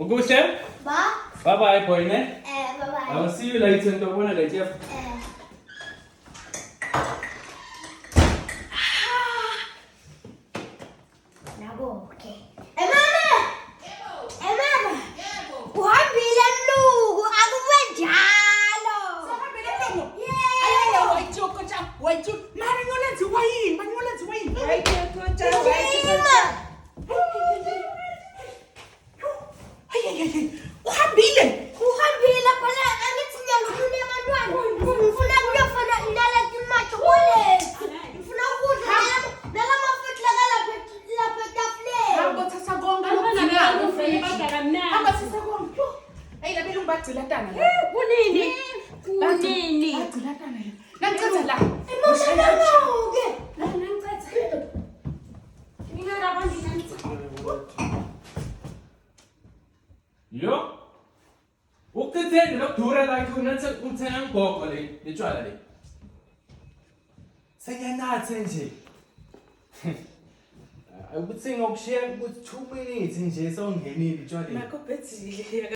Ukuhle? Bye bye boy ne. I will see you later ndobona later. Yo. Ukuthenga lokudura la khona uthenga ngogo le litshwala le. Seyanathe nje. Ukuthenga okushiya ku 2 minutes nje sewungenile litshwala. Nakho phezile.